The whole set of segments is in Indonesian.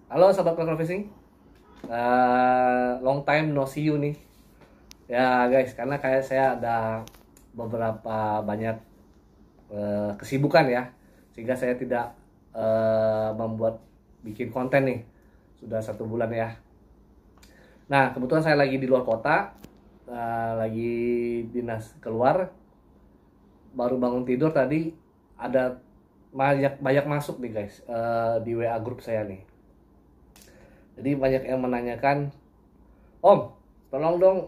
Halo sahabat Clover Fishing. Long time no see you nih. Ya guys, karena kayak saya ada beberapa banyak kesibukan ya, sehingga saya tidak membuat bikin konten nih. Sudah 1 bulan ya. Nah, kebetulan saya lagi di luar kota, lagi dinas keluar, baru bangun tidur tadi ada banyak masuk nih guys di WA grup saya nih. Jadi banyak yang menanyakan, Om, tolong dong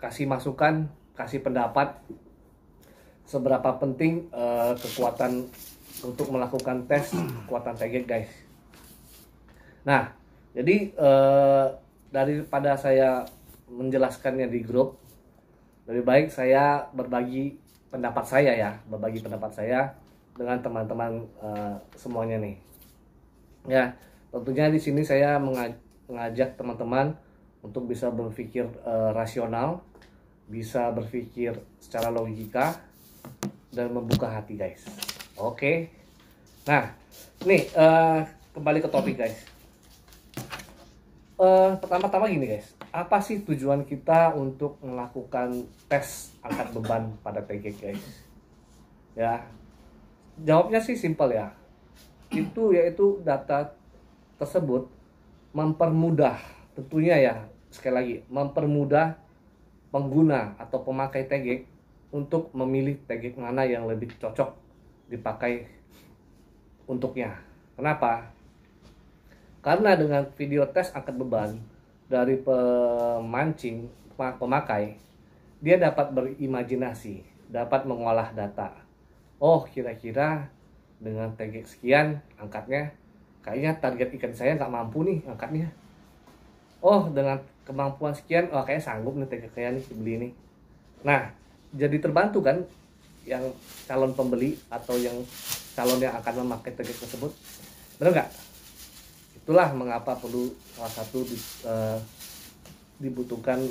kasih masukan, kasih pendapat seberapa penting kekuatan untuk melakukan tes kekuatan TG guys. Nah, jadi daripada saya menjelaskannya di grup, lebih baik saya berbagi pendapat saya dengan teman-teman semuanya nih. Ya, tentunya di sini saya mengajak teman-teman untuk bisa berpikir rasional, bisa berpikir secara logika, dan membuka hati guys. Oke. Nah, nih kembali ke topik guys. Pertama-tama gini guys, apa sih tujuan kita untuk melakukan tes angkat beban pada TG guys? Ya, jawabnya sih simpel ya. Itu yaitu data tersebut mempermudah, tentunya ya, sekali lagi mempermudah pengguna atau pemakai TG untuk memilih TG mana yang lebih cocok dipakai untuknya. Kenapa? Karena dengan video tes angkat beban dari pemakai, dia dapat berimajinasi, dapat mengolah data. Oh, kira-kira dengan TG sekian angkatnya, kayaknya target ikan saya nggak mampu nih angkatnya. Oh, dengan kemampuan sekian, oh kayaknya sanggup nih TG saya nih beli ini. Nah, jadi terbantu kan yang calon pembeli atau yang calon yang akan memakai TG tersebut. Benar nggak? Itulah mengapa perlu salah satu dibutuhkan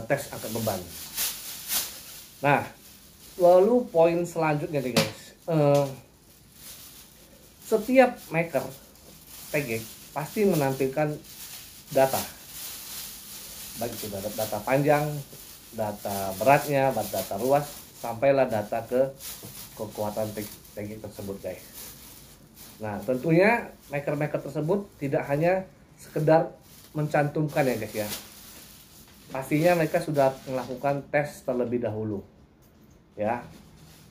tes angkat beban. Nah, lalu poin selanjutnya nih guys. Setiap maker TG pasti menampilkan data, baik itu data panjang, data beratnya, data luas, sampailah data ke kekuatan TG tersebut guys. Nah, tentunya maker-maker tersebut tidak hanya sekedar mencantumkan ya guys ya. Pastinya mereka sudah melakukan tes terlebih dahulu. Ya.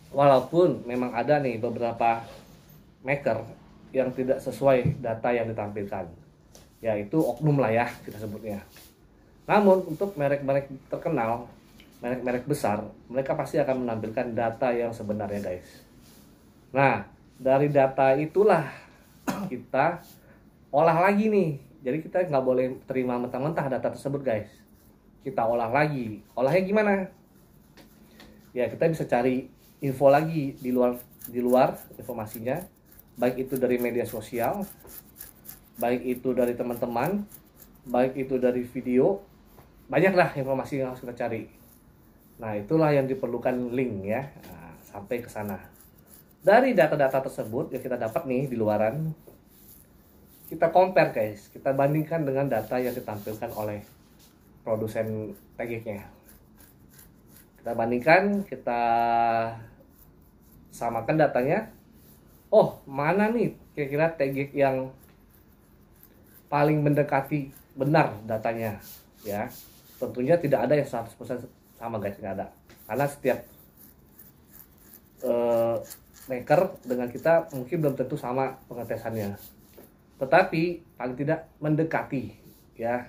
Walaupun memang ada nih beberapa maker yang tidak sesuai data yang ditampilkan. Yaitu oknum lah ya kita sebutnya. Namun untuk merek-merek terkenal, merek-merek besar, mereka pasti akan menampilkan data yang sebenarnya guys. Nah, dari data itulah kita olah lagi nih. Jadi kita nggak boleh terima mentah-mentah data tersebut guys. Kita olah lagi. Olahnya gimana? Ya, kita bisa cari info lagi di luar informasinya, baik itu dari media sosial, baik itu dari teman-teman, baik itu dari video. Banyaklah informasi yang harus kita cari. Nah, itulah yang diperlukan link ya. Nah, sampai ke sana. Dari data-data tersebut yang kita dapat nih di luaran, kita compare guys, kita bandingkan dengan data yang ditampilkan oleh produsen TG-nya. Kita bandingkan, kita samakan datanya. Oh, mana nih kira-kira TG yang paling mendekati benar datanya ya. Tentunya tidak ada yang 100% sama guys, nggak ada. Karena setiap maker dengan kita mungkin belum tentu sama pengetesannya, tetapi paling tidak mendekati ya.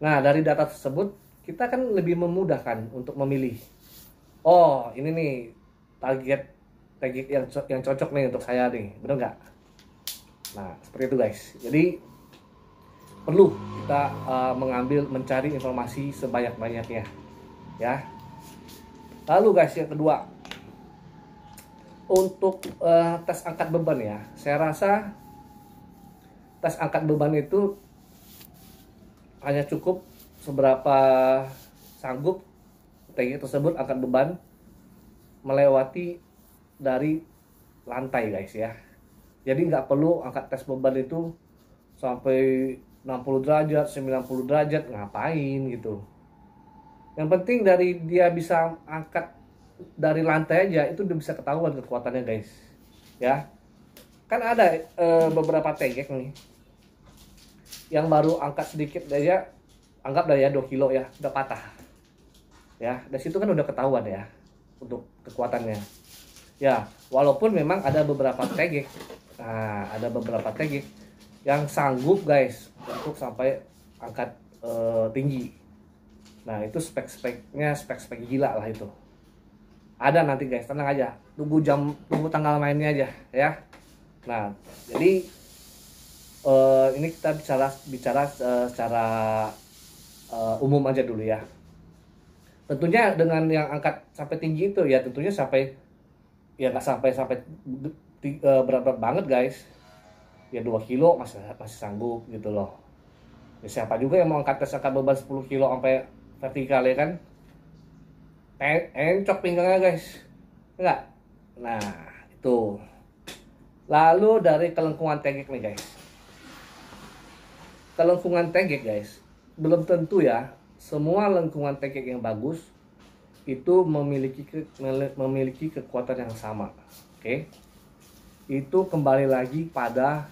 Nah, dari data tersebut kita kan lebih memudahkan untuk memilih. Oh, ini nih target yang cocok nih untuk saya nih, bener nggak? Nah, seperti itu guys. Jadi perlu kita mencari informasi sebanyak-banyaknya ya. Lalu guys, yang kedua, untuk tes angkat beban ya, saya rasa tes angkat beban itu hanya cukup seberapa sanggup TG tersebut angkat beban melewati dari lantai guys ya. Jadi nggak perlu angkat tes beban itu sampai 60 derajat, 90 derajat, ngapain gitu. Yang penting dari dia bisa angkat dari lantai aja, itu udah bisa ketahuan kekuatannya guys. Ya, kan ada beberapa tegek nih yang baru angkat sedikit aja, anggap dah ya 2 kilo ya, udah patah. Ya, dari situ kan udah ketahuan ya untuk kekuatannya. Ya, walaupun memang ada beberapa tegek. Nah, ada beberapa tegek yang sanggup guys untuk sampai angkat tinggi. Nah, itu spek-speknya spek-spek gila lah itu. Ada nanti guys, tenang aja. Tunggu tanggal mainnya aja ya. Nah, jadi ini kita bicara secara umum aja dulu ya. Tentunya dengan yang angkat sampai tinggi itu ya tentunya sampai ya nggak sampai berat-berat banget guys. Ya 2 kilo masih sanggup gitu loh. Ya, siapa juga yang mau angkat beban 10 kilo sampai vertikal ya kan? Encok pinggangnya guys. Enggak? Nah, itu. Lalu dari kelengkungan tegek nih guys. Kelengkungan tegek guys, belum tentu ya semua lengkungan tegek yang bagus itu memiliki kekuatan yang sama. Oke. Itu kembali lagi pada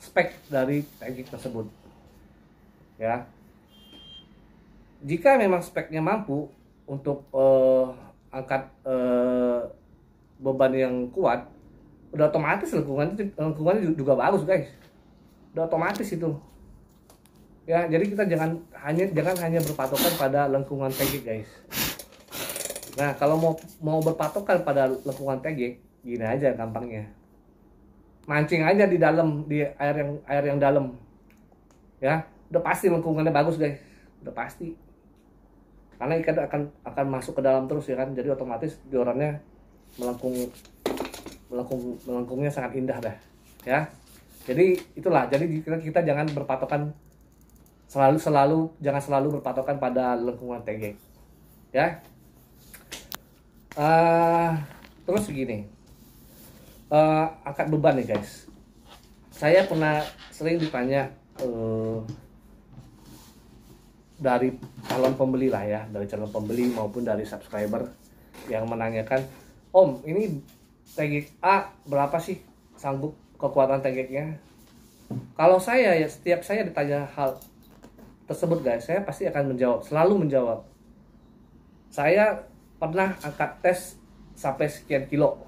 spek dari tegek tersebut. Ya. Jika memang speknya mampu untuk angkat beban yang kuat, udah otomatis lengkungannya juga bagus guys. Udah otomatis itu. Ya, jadi kita jangan hanya berpatokan pada lengkungan tegek guys. Nah, kalau mau berpatokan pada lengkungan tegek, gini aja gampangnya. Mancing aja di dalam, di air yang dalam. Ya, udah pasti lengkungannya bagus guys. Udah pasti. Karena ikan akan masuk ke dalam terus ya kan. Jadi otomatis jorannya melengkungnya sangat indah dah. Ya. Jadi itulah. Jadi kita jangan berpatokan jangan selalu berpatokan pada lengkungan tegek. Ya. Terus begini. Angkat beban nih guys. Saya pernah sering ditanya dari calon pembeli lah ya, dari calon pembeli maupun dari subscriber yang menanyakan, Om, ini tegek A berapa sih sanggup kekuatan tegeknya? Kalau saya ya, setiap saya ditanya hal tersebut guys, saya pasti akan selalu menjawab. Saya pernah angkat tes sampai sekian kilo.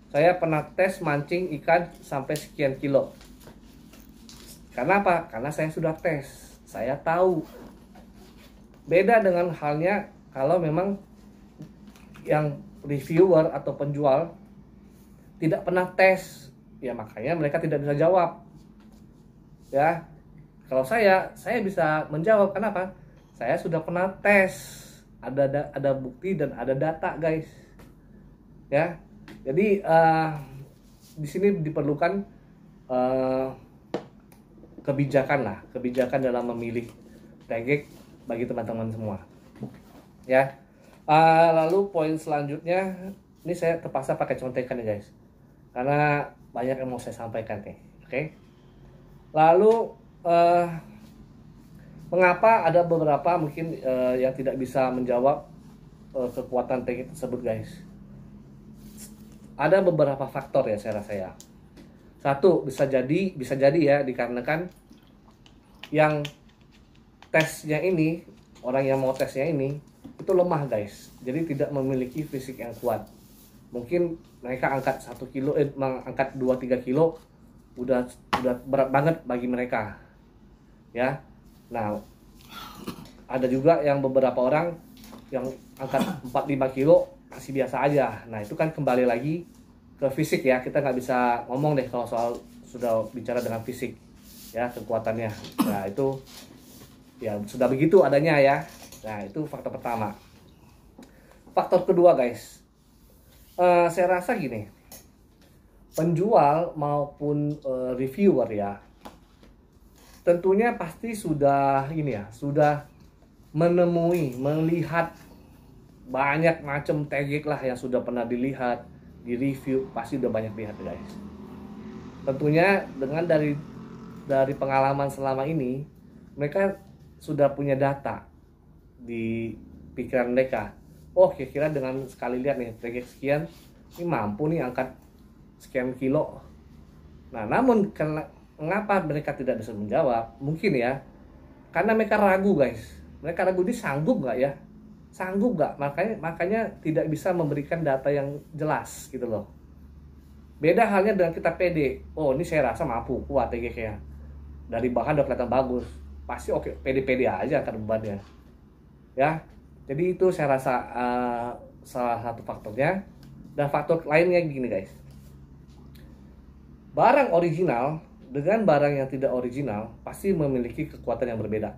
Saya pernah tes mancing ikan sampai sekian kilo. Karena apa? Karena saya sudah tes. Saya tahu. Beda dengan halnya kalau memang yang reviewer atau penjual tidak pernah tes. Ya makanya mereka tidak bisa jawab. Ya. Kalau saya bisa menjawab. Kenapa? Saya sudah pernah tes. Ada bukti dan ada data, guys. Ya. Jadi di sini diperlukan kebijakan dalam memilih tegek bagi teman-teman semua. Ya. Lalu poin selanjutnya, ini saya terpaksa pakai contekan ya guys, karena banyak yang mau saya sampaikan nih. Oke. Lalu mengapa ada beberapa mungkin yang tidak bisa menjawab kekuatan tegek tersebut guys? Ada beberapa faktor ya saya rasa ya. Satu, bisa jadi ya dikarenakan yang tesnya ini, orang yang mau tesnya ini itu lemah guys. Jadi tidak memiliki fisik yang kuat. Mungkin mereka angkat 1 kilo, angkat 2-3 kilo udah berat banget bagi mereka. Ya. Nah, ada juga yang beberapa orang yang angkat 4-5 kilo masih biasa aja. Nah, itu kan kembali lagi ke fisik ya. Kita nggak bisa ngomong deh kalau soal sudah bicara dengan fisik ya, kekuatannya. Nah, itu ya sudah begitu adanya ya. Nah, itu faktor pertama. Faktor kedua guys, saya rasa gini, penjual maupun reviewer ya, tentunya pasti sudah melihat banyak macam tegek lah yang sudah pernah dilihat, di review, pasti udah banyak lihat guys. Tentunya dengan dari pengalaman selama ini, mereka sudah punya data di pikiran mereka. Oh, kira-kira dengan sekali lihat nih TG sekian, ini mampu nih angkat sekian kilo. Nah, namun mengapa mereka tidak bisa menjawab? Mungkin ya, karena mereka ragu guys. Mereka ragu ini sanggup nggak ya? Sanggup nggak? Makanya tidak bisa memberikan data yang jelas gitu loh. Beda halnya dengan kita pede. Oh, ini saya rasa mampu, kuat TGK-nya. Dari bahan udah kelihatan bagus. Pasti oke, pede-pede aja kan bebannya. Ya, jadi itu saya rasa salah satu faktornya. Dan faktor lainnya gini guys. Barang original dengan barang yang tidak original pasti memiliki kekuatan yang berbeda.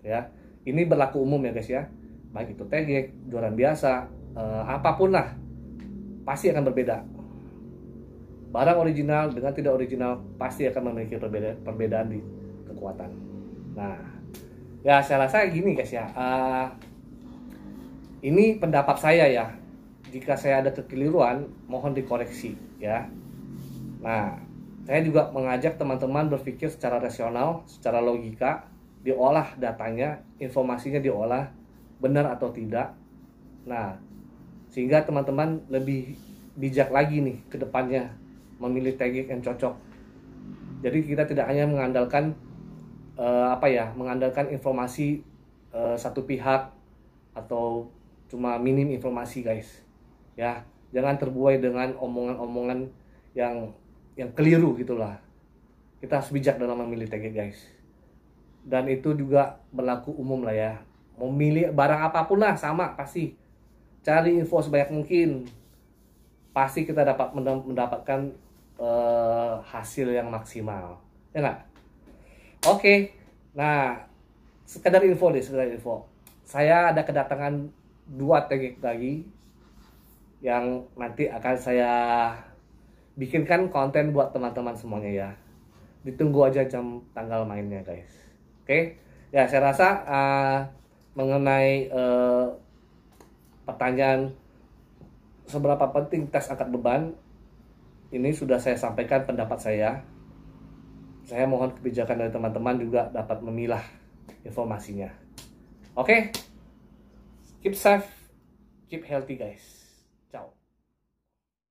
Ya, ini berlaku umum ya guys ya. Baik itu tegek, joran biasa, apapun lah, pasti akan berbeda. Barang original dengan tidak original pasti akan memiliki perbedaan di kekuatan. Nah, ya saya rasa gini guys ya. Ini pendapat saya ya. Jika saya ada kekeliruan, mohon dikoreksi ya. Nah, saya juga mengajak teman-teman berpikir secara rasional, secara logika, diolah datanya, informasinya diolah benar atau tidak. Nah, sehingga teman-teman lebih bijak lagi nih ke depannya memilih teknik yang cocok. Jadi kita tidak hanya mengandalkan mengandalkan informasi satu pihak atau cuma minim informasi guys. Ya, jangan terbuai dengan omongan-omongan yang keliru gitulah. Kita harus bijak dalam memilih teknik guys. Dan itu juga berlaku umum lah ya. Memilih barang apapun lah sama pasti. Cari info sebanyak mungkin. Pasti kita dapat mendapatkan hasil yang maksimal. Ya nggak? Oke. Nah, sekedar info. Saya ada kedatangan 2 teknik lagi yang nanti akan saya bikinkan konten buat teman-teman semuanya ya. Ditunggu aja jam tanggal mainnya guys. Oke. Ya, saya rasa mengenai pertanyaan seberapa penting tes angkat beban, ini sudah saya sampaikan pendapat saya. Saya mohon kebijakan dari teman-teman juga dapat memilah informasinya. Oke. Keep safe, keep healthy guys. Ciao.